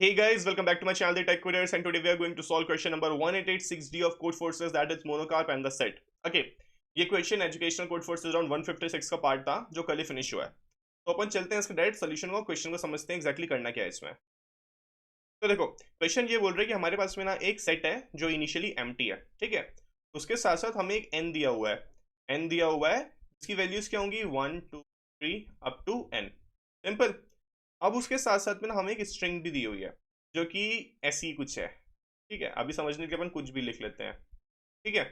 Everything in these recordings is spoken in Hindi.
Hey guys, welcome back to my channel, The Tech Quitters, and today we are going to solve question number 1886D of Code Forces, that is Monocarp and the set. Okay, ये question educational code forces around 156 का पार्ट था जो कल ही फिनिश हुआ है। तो अपन चलते हैं इसके डायरेक्ट सोल्यूशन को, क्वेश्चन को समझते हैं एग्जैक्टली करना क्या है इसमें। तो देखो, क्वेश्चन ये बोल रहा है कि हमारे पास में ना एक सेट है जो इनिशियली एम्प्टी है, ठीक है। उसके साथ साथ हमें एक एन दिया हुआ है, एन दिया हुआ है, इसकी वैल्यूज क्या होंगी 1 2 3 अप टू एन, सिंपल। अब उसके साथ साथ में ना हमें एक स्ट्रिंग भी दी हुई है जो कि ऐसी कुछ है, ठीक है। अभी समझने के लिए अपन कुछ भी लिख लेते हैं, ठीक है,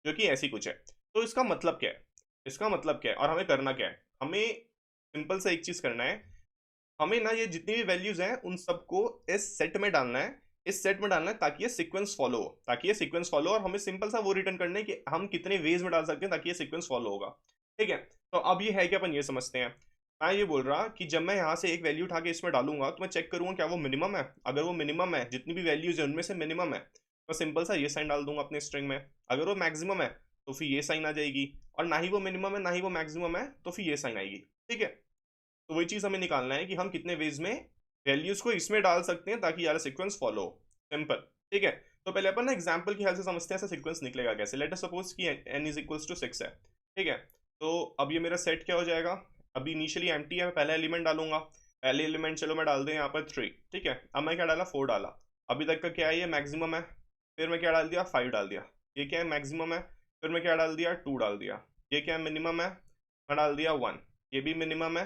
जो कि ऐसी कुछ है। तो इसका मतलब क्या है, इसका मतलब क्या है और हमें करना क्या है। हमें सिंपल सा एक चीज करना है, हमें ना ये जितनी भी वैल्यूज हैं उन सबको इस सेट में डालना है, इस सेट में डालना है ताकि ये सीक्वेंस फॉलो हो, ताकि ये सीक्वेंस फॉलो। और हमें सिंपल सा वो रिटर्न करना है कि हम कितने वेज में डाल सकते हैं ताकि ये सीक्वेंस फॉलो होगा, ठीक है। तो अब ये है कि अपन ये समझते हैं। मैं ये बोल रहा कि जब मैं यहाँ से एक वैल्यू उठा के इसमें डालूंगा तो मैं चेक करूंगा क्या वो मिनिमम है। अगर वो मिनिमम है, जितनी भी वैल्यूज है उनमें से मिनिमम है, तो सिंपल सा ये साइन डाल दूंगा अपने स्ट्रिंग में। अगर वो मैक्सिमम है तो फिर ये साइन आ जाएगी, और ना ही वो मिनिमम है ना ही वो मैक्सिमम है तो फिर ये साइन आएगी, ठीक है। तो वही चीज हमें निकालना है कि हम कितने वेज में वैल्यूज को इसमें डाल सकते हैं ताकि यार सीक्वेंस फॉलो हो, सिंपल, ठीक है। तो पहले अपन ना एग्जांपल की हेल्प से समझते हैं ऐसा सीक्वेंस निकलेगा कैसे। लेट अस सपोज कि n इज इक्वल्स टू 6 है, ठीक है। तो अब ये मेरा सेट क्या हो जाएगा, अभी इनिशियली एम्प्टी है, पहला एलिमेंट डालूंगा। पहले एलिमेंट चलो मैं डाल दें यहाँ पर 3, ठीक है। अब मैं क्या डाला 4 डाला, अभी तक का क्या है ये मैक्सिमम है। फिर मैं क्या डाल दिया 5 डाल दिया, ये क्या है मैक्सिमम है। फिर मैं क्या डाल दिया 2 डाल दिया, ये क्या है मिनिमम है। मैं डाल दिया 1, ये भी मिनिमम है,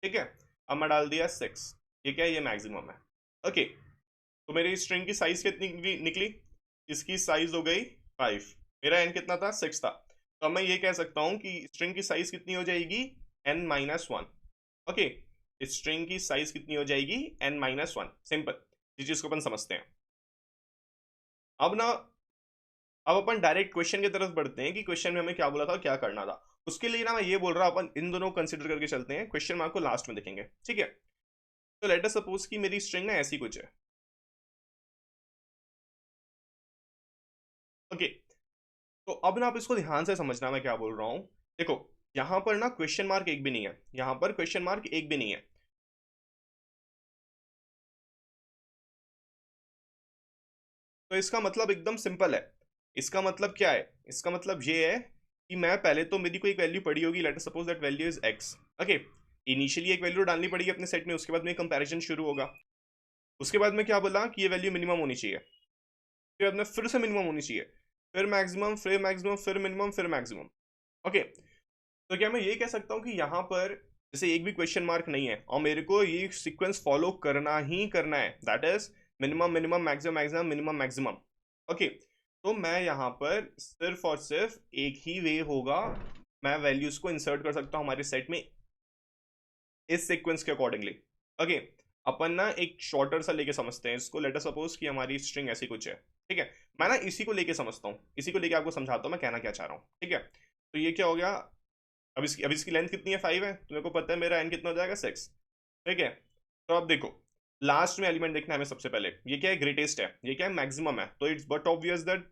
ठीक है। अब मैं डाल दिया 6, ये क्या है ये मैक्सिमम है, ओके। तो मेरी स्ट्रिंग की साइज कितनी निकली, इसकी साइज हो गई 5। मेरा एन कितना था 6 था। तो अब मैं ये कह सकता हूँ कि स्ट्रिंग की साइज कितनी हो जाएगी n-1, ओके। स्ट्रिंग की साइज कितनी हो जाएगी n-1, सिंपल। इस चीज को अपन समझते हैं। अब ना, अब अपन डायरेक्ट क्वेश्चन की तरफ बढ़ते हैं कि क्वेश्चन में हमें क्या बोला था और क्या करना था। उसके लिए ना मैं ये बोल रहा हूँ अपन इन दोनों को कंसिडर करके चलते हैं, क्वेश्चन मार्क को लास्ट में देखेंगे, ठीक है। तो लेट अस सपोज कि मेरी स्ट्रिंग ना ऐसी कुछ है, ओके। तो अब ना आप इसको ध्यान से समझना मैं क्या बोल रहा हूँ। देखो, यहां पर ना क्वेश्चन मार्क एक भी नहीं है, यहां पर क्वेश्चन मार्क एक भी नहीं है। तो इसका मतलब एकदम सिंपल है। इसका मतलब क्या है, इसका मतलब ये है कि मैं पहले तो मेरी कोई एक वैल्यू पड़ी होगी, let us suppose that value is x, okay. Initially एक वैल्यू डालनी पड़ेगी अपने सेट में, उसके बाद में कंपैरिजन शुरू होगा। उसके बाद में क्या बोला कि ये वैल्यू मिनिमम होनी चाहिए, उसके बाद में फिर से मिनिमम होनी चाहिए, फिर मैक्सिमम, फिर मैक्सिमम, फिर मिनिमम, फिर मैक्सिमम, ओके। तो क्या मैं ये कह सकता हूँ कि यहाँ पर जैसे एक भी क्वेश्चन मार्क नहीं है और मेरे को ये सीक्वेंस फॉलो करना ही करना है, that is minimum minimum maximum maximum minimum maximum, okay. तो मैं यहाँ पर सिर्फ और सिर्फ एक ही वे होगा, मैं वैल्यूज को इंसर्ट कर सकता हूँ हमारे सेट में इस सीक्वेंस के अकॉर्डिंगली, ओके। अपन ना एक शॉर्टर सा लेके समझते हैं इसको। लेट अस सपोज कि हमारी स्ट्रिंग ऐसी कुछ है, ठीक है। मैं ना इसी को लेके समझता हूँ, इसी को लेके आपको समझाता हूँ मैं कहना क्या चाह रहा हूँ, ठीक है। तो ये क्या हो गया, अब इसकी लेंथ कितनी है 5 है, तो मेरे को पता है मेरा एन कितना हो जाएगा 6, ठीक है। तो अब देखो, लास्ट में एलिमेंट देखना है हमें सबसे पहले, ये क्या है ग्रेटेस्ट है, ये क्या है मैक्सिमम है, तो इट्स बट ऑब्वियस दैट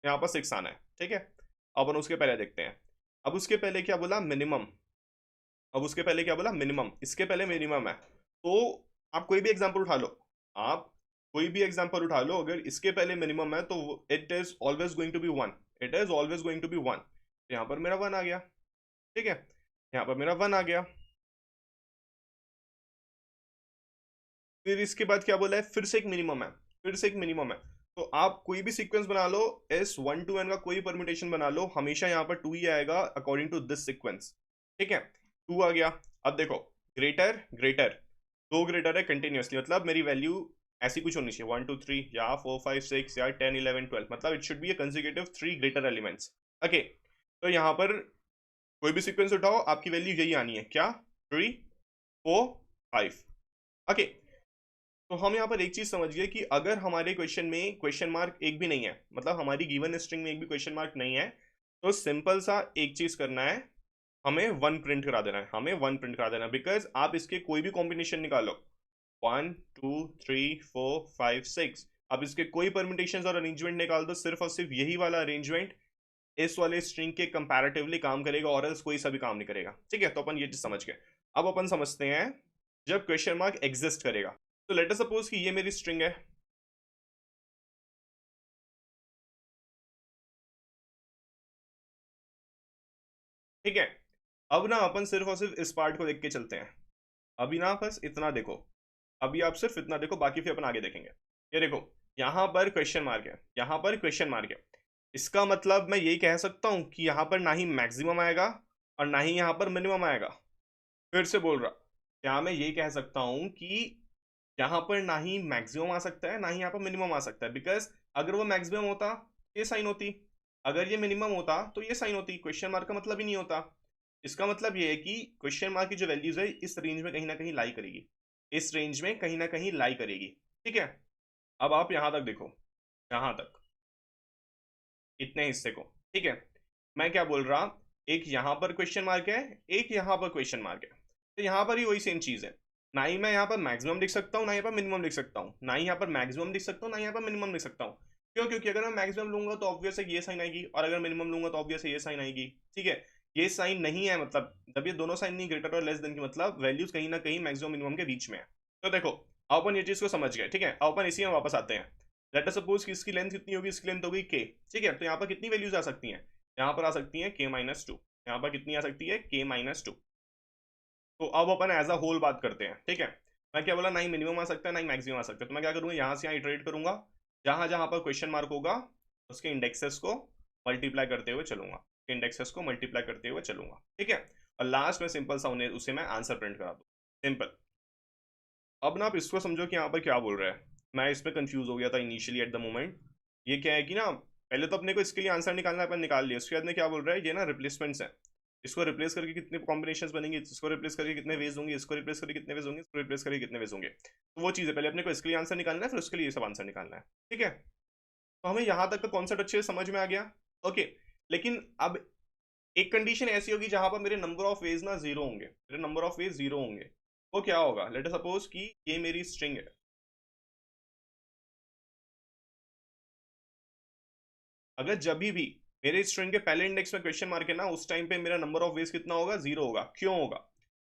यहाँ पर 6 आना है, ठीक है। अब अपन उसके पहले देखते हैं। अब उसके पहले क्या बोला मिनिमम, अब उसके पहले क्या बोला मिनिमम, इसके पहले मिनिमम है। तो आप कोई भी एग्जांपल उठा लो, आप कोई भी एग्जांपल उठा लो, अगर इसके पहले मिनिमम है तो it is always going to be 1, it is always going to be 1। यहाँ पर मेरा 1 आ गया, ठीक है। यहाँ पर मेरा 1 आ गया। फिर इसके बाद क्या बोला है, फिर से एक मिनिमम है, फिर से एक मिनिमम है। तो आप कोई भी सीक्वेंस बना लो, एस 1 to n का कोई परम्यूटेशन बना लो, हमेशा यहाँ पर 2 ही आएगा अकॉर्डिंग टू दिस सीक्वेंस, ठीक है। 2 आ गया। अब देखो, ग्रेटर ग्रेटर, दो ग्रेटर है कंटिन्यूसली, मतलब मेरी वैल्यू ऐसी कुछ होनी चाहिए 1 2 3 या 4 5 6 या 10 11 12, मतलब it should be A consecutive 3 greater elements, okay. तो यहाँ पर कोई भी सीक्वेंस उठाओ आपकी वैल्यू यही आनी है, क्या 3 4 5, ओके। तो हम यहाँ पर एक चीज समझ गए कि अगर हमारे क्वेश्चन में क्वेश्चन मार्क एक भी नहीं है, मतलब हमारी गिवन स्ट्रिंग में एक भी क्वेश्चन मार्क नहीं है, तो सिंपल सा एक चीज करना है, हमें 1 प्रिंट करा देना है, हमें 1 प्रिंट करा देना है। बिकॉज आप इसके कोई भी कॉम्बिनेशन निकालो, 1 2 3 4 5 6, आप इसके कोई परम्यूटेशन और अरेंजमेंट निकाल दो, सिर्फ और सिर्फ यही वाला अरेंजमेंट इस वाले स्ट्रिंग के कंपैरेटिवली काम करेगा, और एल्स कोई सा भी काम नहीं करेगा, ठीक है। तो अपन ये चीज समझ गए। अब अपन समझते हैं जब क्वेश्चन मार्क एग्जिस्ट करेगा। तो लेट अस सपोज कि ये मेरी स्ट्रिंग है, ठीक है। अब ना अपन सिर्फ और सिर्फ इस पार्ट को देख के चलते हैं। अभी ना बस इतना देखो, अभी आप सिर्फ इतना देखो, बाकी फिर अपन आगे देखेंगे। ये देखो, यहाँ पर क्वेश्चन मार्क है, यहाँ पर क्वेश्चन मार्क है। इसका मतलब मैं यही कह सकता हूँ कि यहाँ पर ना ही मैक्सिमम आएगा और ना ही यहाँ पर मिनिमम आएगा। फिर से बोल रहा, क्या मैं यही कह सकता हूँ कि यहाँ पर ना ही मैक्सिमम आ सकता है ना ही यहाँ पर मिनिमम आ सकता है? बिकॉज अगर वो मैक्सिमम होता ये साइन होती, अगर ये मिनिमम होता तो ये साइन होती। क्वेश्चन मार्क का मतलब ही नहीं होता। इसका मतलब ये है कि क्वेश्चन मार्क की जो वैल्यूज है इस रेंज में कहीं ना कहीं लाई करेगी, इस रेंज में कहीं ना कहीं लाई करेगी, ठीक है। अब आप यहां तक देखो, यहां तक इतने हिस्से को, ठीक है। मैं क्या बोल रहा, एक यहां पर क्वेश्चन मार्क है, एक यहां पर क्वेश्चन मार्क है, तो यहां पर ही वही सेम चीज है। ना ही मैं यहाँ पर मैक्सिमम लिख सकता हूँ ना यहाँ पर मिनिमम लिख सकता हूँ, ना ही यहाँ पर मैक्सिमम लिख सकता हूँ ना यहाँ पर मिनिमम लिख सकता हूँ। क्यों? क्योंकि अगर मैं मैक्सिमम लूंगा तो ऑब्वियस है ये साइन आएगी, और अगर मिनिमम लूंगा तो ऑब्वियस है ये साइन आएगी, ठीक है। ये साइन नहीं है, मतलब जब ये दोनों साइन नहीं ग्रेटर और लेस देन की मतलब वैल्यूज कहीं ना कहीं मैक्सिमम मिनिमम के बीच में है। तो देखो, अपन ये चीज को समझ गए, ठीक है। अपन इसी में वापस आते हैं। लेट अस सपोज कि इसकी लेंथ कितनी होगी, इसकी लेंथ होगी के, ठीक है। तो यहाँ पर कितनी वैल्यूज आ सकती हैं, यहाँ पर आ सकती है k-2, यहाँ पर कितनी आ सकती है k-2। तो अब अपन एज अ होल बात करते हैं, ठीक है। मैं क्या बोला, ना ही मिनिमम आ सकता है ना ही मैक्सिमम आ सकता है। तो मैं क्या करूँगा, यहाँ से यहाँ इटरेट करूंगा, जहां जहां पर क्वेश्चन मार्क होगा उसके इंडेक्सेस को मल्टीप्लाई करते हुए चलूंगा, इंडेक्सेस को मल्टीप्लाई करते हुए चलूंगा, ठीक है। और लास्ट में सिंपल सा उन्हें उसे मैं आंसर प्रिंट करा दूँ, सिंपल। अब ना आप इसको समझो कि यहाँ पर क्या बोल रहा है। मैं इसमें कंफ्यूज हो गया था इनिशियली एट द मोमेंट। ये क्या है कि ना, पहले तो अपने को इसके लिए आंसर निकालना है, अपन निकाल लिया। उसके बाद में क्या बोल रहा है, ये ना रिप्लेसमेंट्स है। इसको रिप्लेस करके कितने कॉम्बिनेशंस बनेंगे, इसको रिप्लेस करके कितने वेज होंगे, इसको रिप्लेस करके कितने वेज होंगे, इसको रिप्लेस करके कितने वेज होंगे। तो वो चीज़ है, पहले अपने को इसके लिए आंसर निकालना है, फिर उसके लिए ये सब आंसर निकालना है, ठीक है। तो हमें यहाँ तक का कॉन्सेप्ट अच्छे से समझ में आ गया, ओके। लेकिन अब एक कंडीशन ऐसी होगी जहां पर मेरे नंबर ऑफ वेज ना जीरो होंगे, मेरे नंबर ऑफ वेज जीरो होंगे। वो क्या होगा, लेट अस सपोज कि ये मेरी स्ट्रिंग है। अगर जब भी मेरे स्ट्रिंग के पहले इंडेक्स में क्वेश्चन मार्क है ना, उस टाइम पे मेरा नंबर ऑफ वेज कितना होगा, जीरो होगा। क्यों होगा?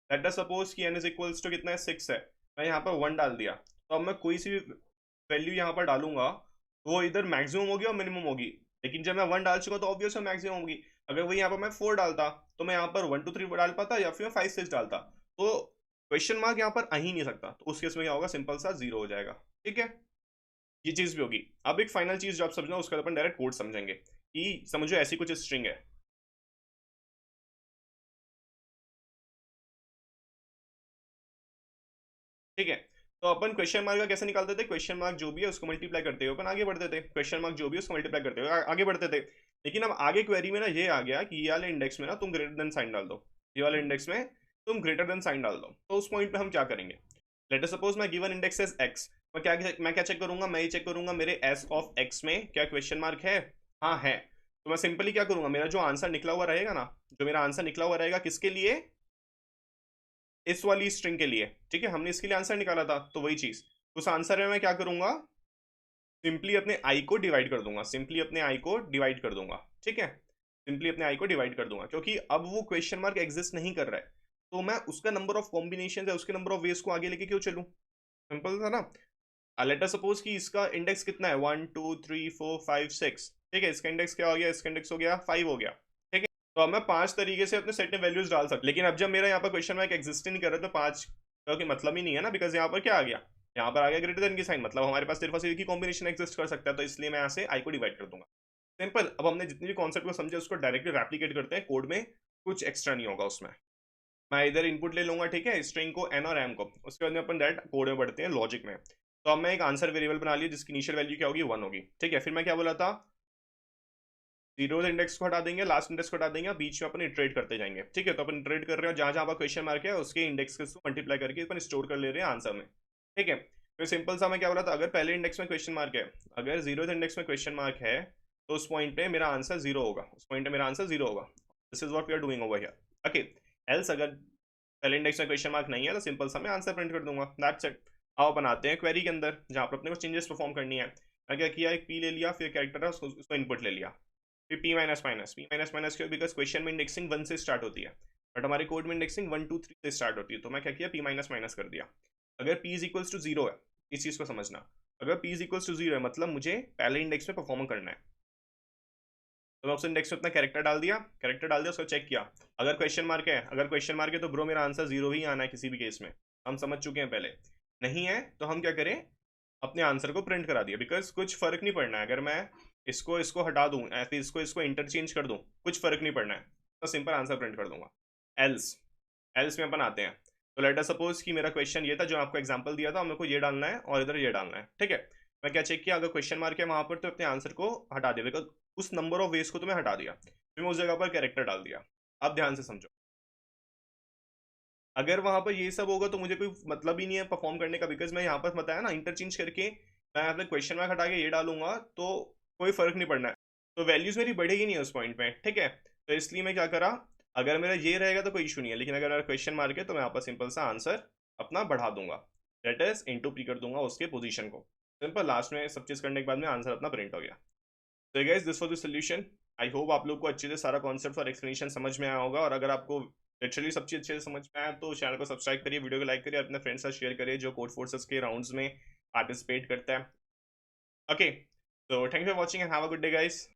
लेट अस सपोज कि n इज इक्वल्स टू कितना है, 6 है। मैं यहाँ पर 1 डाल दिया, तो अब मैं कोई सी भी वैल्यू यहाँ पर डालूंगा तो वो इधर मैक्सिमम होगी और मिनिमम होगी। लेकिन जब मैं 1 डाल चुका तो ऑब्वियस है मैक्सिमम होगी। अगर वही यहाँ पर मैं 4 डालता तो मैं यहाँ पर 1 2 3 डाल पाता, या फिर 5 6 डालता, तो क्वेश्चन मार्क यहाँ पर आ ही नहीं सकता। तो उस केस में क्या होगा, सिंपल सा जीरो हो जाएगा, ठीक है। ये चीज भी होगी। अब एक फाइनल चीज जो आप समझना, उसके बाद अपन डायरेक्ट कोड समझेंगे कि समझो ऐसी कुछ स्ट्रिंग है, ठीक है। तो अपन क्वेश्चन मार्क का कैसे निकालते थे, क्वेश्चन मार्क जो भी है उसको मल्टीप्लाई करते हुए अपन आगे बढ़ते थे, क्वेश्चन मार्क जो भी है उसको मल्टीप्लाई करते हुए आगे बढ़ते थे। लेकिन अब आगे क्वेरी में ना ये आ गया कि ये वाले इंडेक्स में ना तुम ग्रेटर देन साइन डाल दो, ये वाले इंडेक्स में तुम ग्रेटर देन साइन डाल दो। तो उस पॉइंट पे हम क्या करेंगे, लेट अस सपोज मैं गिवन इंडेक्स एज एक्स। मैं क्या चेक करूंगा, मैं ये चेक करूंगा मेरे एस ऑफ एक्स में क्या क्वेश्चन मार्क है। हाँ है। तो मैं सिंपली क्या करूंगा, मेरा जो आंसर निकला हुआ रहेगा ना, जो मेरा आंसर निकला हुआ रहेगा किसके लिए, इस वाली स्ट्रिंग के लिए, ठीक है। हमने इसके लिए आंसर निकाला था, तो वही चीज उस आंसर में मैं क्या करूंगा, सिंपली अपने आई को डिवाइड कर दूंगा, सिंपली अपने आई को डिवाइड कर दूंगा, ठीक है। सिंपली अपने आई को डिवाइड कर दूंगा, क्योंकि अब वो क्वेश्चन मार्क एग्जिस्ट नहीं कर रहा है। तो मैं उसका नंबर ऑफ कॉम्बिनेशन है, उसके नंबर ऑफ वेज को आगे लेके क्यों चलूं, सिंपल था ना। लेट अस सपोज कि इसका इंडेक्स कितना है, 1 2 3 4 5 6, ठीक है। इसका इंडेक्स क्या हो गया, इसका इंडेक्स हो गया 5 हो गया, ठीक है। तो अब मैं 5 तरीके से अपने सेट में वैल्यूज डाल सकता, लेकिन अब जब मेरा यहाँ पर क्वेश्चन मार्क एग्जिस्ट नहीं कर रहा, तो 5 का कोई मतलब ही नहीं है ना, बिकॉज यहाँ पर क्या आ गया, यहाँ पर आ गया ग्रेटर देन की साइन, मतलब हमारे पास सिर्फ और सिर्फ एक ही कॉम्बिनेशन एग्जिस्ट कर सकता है। तो इसलिए मैं यहाँ से आई को डिवाइड कर दूंगा, सिंपल। अब हमने जितनी भी कॉन्सेप्ट को समझे उसको डायरेक्टली रेप्लिकेट करते हैं कोड में, कुछ एक्स्ट्रा नहीं होगा उसमें। मैं इधर इनपुट ले लूंगा, ठीक है, स्ट्रिंग को एन और एम को। उसके बाद में अपन डायरेक्ट कोड में बढ़ते हैं, लॉजिक में। तो अब मैं एक आंसर वेरिएबल बना लिया जिसकी इनिशियल वैल्यू क्या होगी, 1 होगी, ठीक है। फिर मैं क्या बोला था, जीरो इंडेक्स को हटा देंगे, लास्ट इंडेक्स को हटा देंगे, बीच में अपन इटरेट करते जाएंगे, ठीक है। तो अपन इटरेट कर रहे हैं, जहां जहां पर क्वेश्चन मार्क है उसके इंडेक्स को मल्टीप्लाई करके अपन स्टोर कर ले रहे हैं आंसर में, ठीक है। फिर सिंपल सा मैं क्या बोला था, अगर पहले इंडेक्स में क्वेश्चन मार्क है, अगर जीरो इंडेक्स में क्वेश्चन मार्क है, तो उस पॉइंट पे मेरा आंसर जीरो होगा, उस पॉइंट पे मेरा आंसर जीरो होगा। This is what we are doing over here, okay. Else अगर पहले इंडेक्स में क्वेश्चन मार्क नहीं है तो सिंपल सा मैं आंसर प्रिंट कर दूंगा, दैट्स इट। आओ बनाते हैं क्वेरी के अंदर जहां पर अपने को चेंजेस परफॉर्म करनी है। मैं क्या किया, एक पी ले लिया, फिर कैरेक्टर है उसको इनपुट ले लिया, फिर P minus minus, P minus minus क्यों, बिकॉज क्वेश्चन में इंडेक्सिंग 1 से स्टार्ट होती है, बट हमारे कोड में इंडेक्सिंग 1 2 3 से स्टार्ट होती है। तो मैं क्या किया, पी माइनस माइनस कर दिया। अगर P is equals to zero है इस चीज को समझना। अगर p इज इक्वल्स टू 0 है मतलब मुझे पहले इंडेक्स में परफॉर्म करना है, तो मैं ऑप्शन इंडेक्स में अपना कैरेक्टर डाल दिया, उसको चेक किया। अगर क्वेश्चन मार्क है, तो ब्रो मेरा आंसर 0 ही आना है किसी भी केस में, हम समझ चुके हैं पहले। नहीं है तो हम क्या करें, अपने आंसर को प्रिंट करा दिया, बिकॉज कुछ फर्क नहीं पड़ना है अगर मैं इसको इसको हटा दूं या फिर इसको इंटरचेंज कर दूं, कुछ फर्क नहीं पड़ना है, तो सिंपल आंसर प्रिंट कर दूंगा। एल्स एल्स में अपन आते हैं। तो लेट अस सपोज कि मेरा क्वेश्चन ये था जो आपको एग्जांपल दिया था, मेरे को ये डालना है और इधर ये डालना है, ठीक है। मैं क्या चेक किया, अगर क्वेश्चन मार्क है वहां पर तो अपने आंसर को हटा दिया, बिकॉज उस नंबर ऑफ वेज को तो मैं हटा दिया, फिर मैं उस जगह पर कैरेक्टर डाल दिया। अब ध्यान से समझो, अगर वहां पर ये सब होगा तो मुझे कोई मतलब ही नहीं है परफॉर्म करने का, बिकॉज मैं यहाँ पर बताया ना इंटरचेंज करके मैं यहाँ पे क्वेश्चन मार्क हटा के ये डालूंगा तो कोई फर्क नहीं पड़ना है, तो वैल्यूज मेरी बढ़ेगी नहीं उस पॉइंट पे, ठीक है। तो इसलिए मैं क्या करा, अगर मेरा ये रहेगा तो कोई इशू नहीं है, लेकिन अगर मेरा क्वेश्चन मार्क है तो मैं यहाँ पर सिंपल सा आंसर अपना बढ़ा दूंगा, दैट इज इंटू पी कर दूंगा उसके पोजीशन को, सिंपल। लास्ट में सब चीज करने के बाद में आंसर अपना प्रिंट हो गया। तो guys this was the solution. I hope आप लोग को अच्छे से सारा कॉन्सेप्ट और एक्सप्लेनेशन समझ में आया होगा, और अगर आपको लिटरली सब चीज अच्छे से समझ में आया तो चैनल को सब्सक्राइब करिए, वीडियो को लाइक करिए, अपने फ्रेंड्स के साथ शेयर करिए जो कोड फोर्सेस के राउंड्स में पार्टिसिपेट करता है। ओके, तो thank you for watching and have a good day guys.